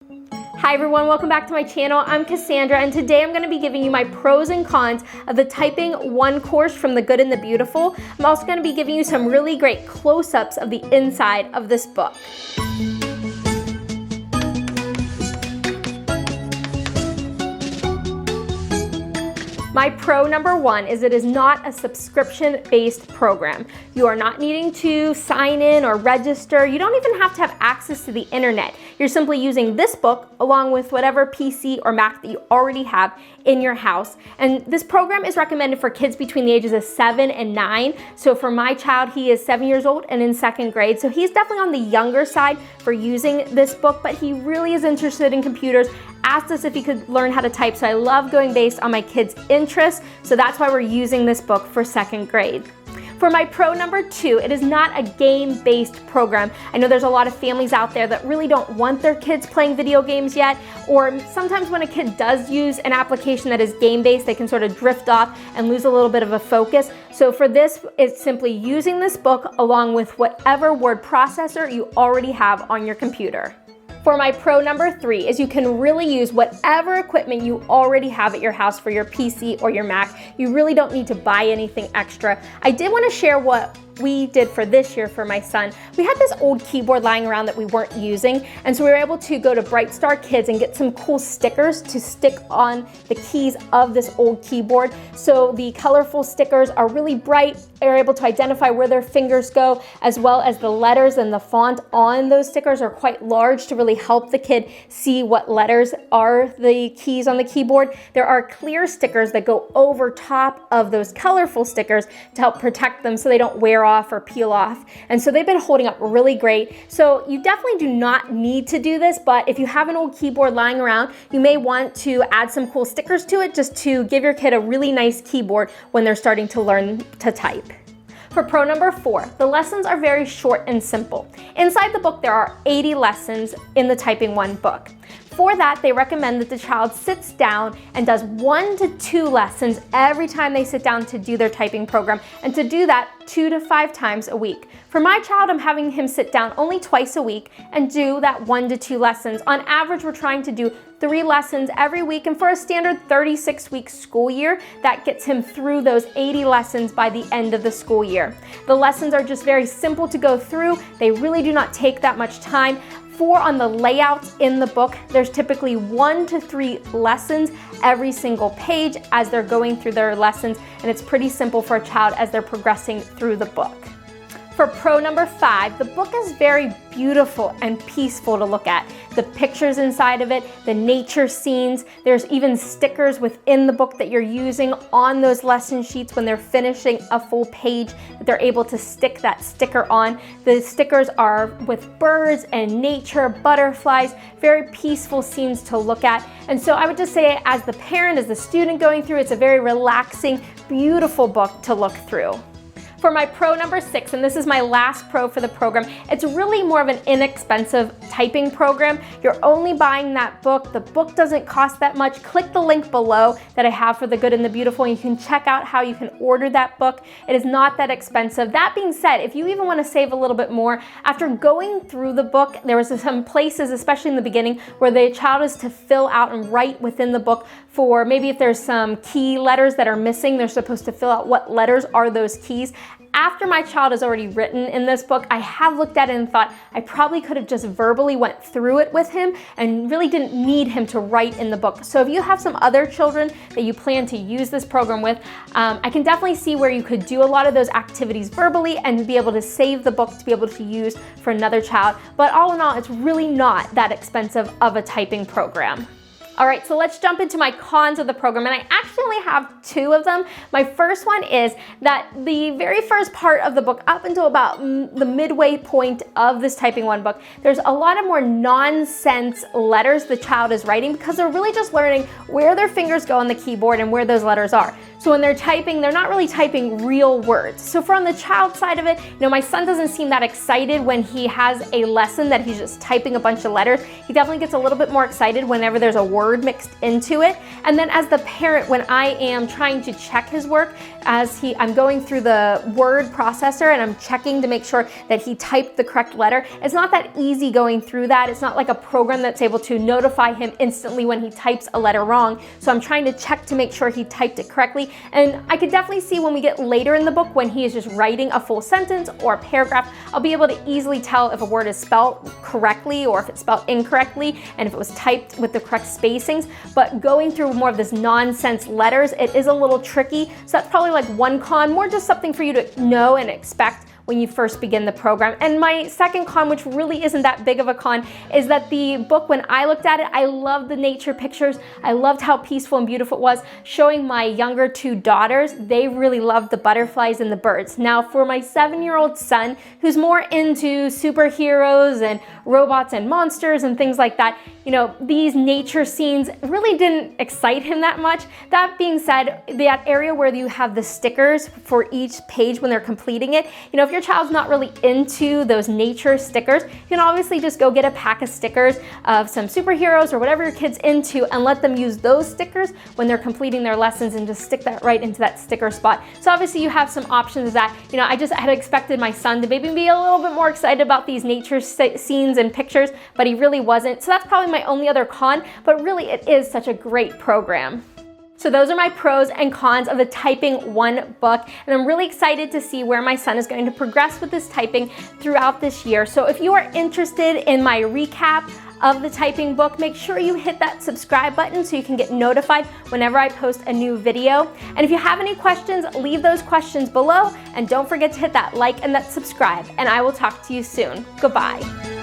Hi everyone, welcome back to my channel. I'm Cassandra, and today I'm going to be giving you my pros and cons of the Typing 1 course from The Good and the Beautiful. I'm also going to be giving you some really great close-ups of the inside of this book. My pro number 1 is it is not a subscription-based program. You are not needing to sign in or register. You don't even have to have access to the internet. You're simply using this book along with whatever PC or Mac that you already have in your house. And this program is recommended for kids between the ages of 7 and 9. So for my child, he is 7 years old and in 2nd grade. So he's definitely on the younger side for using this book, but he really is interested in computers. Asked us if he could learn how to type, so I love going based on my kids' interests, so that's why we're using this book for 2nd grade. For my pro number 2, it is not a game-based program. I know there's a lot of families out there that really don't want their kids playing video games yet, or sometimes when a kid does use an application that is game-based, they can sort of drift off and lose a little bit of a focus. So for this, it's simply using this book along with whatever word processor you already have on your computer. For my pro number 3 is you can really use whatever equipment you already have at your house for your PC or your Mac. You really don't need to buy anything extra. I did want to share what we did for this year for my son. We had this old keyboard lying around that we weren't using, and so we were able to go to Bright Star Kids and get some cool stickers to stick on the keys of this old keyboard. So the colorful stickers are really bright. They're able to identify where their fingers go, as well as the letters and the font on those stickers are quite large to really help the kid see what letters are the keys on the keyboard. There are clear stickers that go over top of those colorful stickers to help protect them so they don't wear off or peel off. And so they've been holding up really great. So you definitely do not need to do this, but if you have an old keyboard lying around, you may want to add some cool stickers to it just to give your kid a really nice keyboard when they're starting to learn to type. For pro number 4, the lessons are very short and simple. Inside the book, there are 80 lessons in the Typing 1 book. For that, they recommend that the child sits down and does 1 to 2 lessons every time they sit down to do their typing program, and to do that 2 to 5 times a week. For my child, I'm having him sit down only twice a week and do that 1 to 2 lessons. On average, we're trying to do 3 lessons every week, and for a standard 36-week school year, that gets him through those 80 lessons by the end of the school year. The lessons are just very simple to go through. They really do not take that much time. On the layouts in the book, there's typically 1 to 3 lessons every single page as they're going through their lessons, and it's pretty simple for a child as they're progressing through the book. For pro number 5, the book is very beautiful and peaceful to look at. The pictures inside of it, the nature scenes, there's even stickers within the book that you're using on those lesson sheets when they're finishing a full page that they're able to stick that sticker on. The stickers are with birds and nature, butterflies, very peaceful scenes to look at. And so I would just say, as the parent, as the student going through, it's a very relaxing, beautiful book to look through. For my pro number 6, and this is my last pro for the program, it's really more of an inexpensive typing program. You're only buying that book. The book doesn't cost that much. Click the link below that I have for The Good and the Beautiful, and you can check out how you can order that book. It is not that expensive. That being said, if you even want to save a little bit more, after going through the book, there was some places, especially in the beginning, where the child is to fill out and write within the book for maybe if there's some key letters that are missing, they're supposed to fill out what letters are those keys. After my child has already written in this book, I have looked at it and thought I probably could have just verbally went through it with him and really didn't need him to write in the book. So if you have some other children that you plan to use this program with, I can definitely see where you could do a lot of those activities verbally and be able to save the book to be able to use for another child. But all in all, it's really not that expensive of a typing program. All right, so let's jump into my cons of the program, and I actually only have 2 of them. My first one is that the very first part of the book, up until about the midway point of this Typing 1 book, there's a lot of more nonsense letters the child is writing because they're really just learning where their fingers go on the keyboard and where those letters are. So when they're typing, they're not really typing real words. So for on the child side of it, my son doesn't seem that excited when he has a lesson that he's just typing a bunch of letters. He definitely gets a little bit more excited whenever there's a word mixed into it. And then as the parent, when I am trying to check his work, I'm going through the word processor and I'm checking to make sure that he typed the correct letter. It's not that easy going through that. It's not like a program that's able to notify him instantly when he types a letter wrong. So I'm trying to check to make sure he typed it correctly. And I could definitely see when we get later in the book, when he is just writing a full sentence or a paragraph, I'll be able to easily tell if a word is spelled correctly or if it's spelled incorrectly and if it was typed with the correct spacings. But going through more of this nonsense letters, it is a little tricky. So that's probably like one con, more just something for you to know and expect when you first begin the program. And my second con, which really isn't that big of a con, is that the book, when I looked at it, I loved the nature pictures. I loved how peaceful and beautiful it was. Showing my younger two daughters, they really loved the butterflies and the birds. Now for my 7-year-old son, who's more into superheroes and robots and monsters and things like that, these nature scenes really didn't excite him that much. That being said, that area where you have the stickers for each page when they're completing it, if your child's not really into those nature stickers, you can obviously just go get a pack of stickers of some superheroes or whatever your kid's into and let them use those stickers when they're completing their lessons and just stick that right into that sticker spot. So obviously you have some options that, I had expected my son to maybe be a little bit more excited about these nature scenes and pictures, but he really wasn't. So that's probably my only other con, but really it is such a great program. So those are my pros and cons of the Typing 1 book, and I'm really excited to see where my son is going to progress with this typing throughout this year. So if you are interested in my recap of the typing book, make sure you hit that subscribe button so you can get notified whenever I post a new video. And if you have any questions, leave those questions below, and don't forget to hit that like and that subscribe, and I will talk to you soon. Goodbye.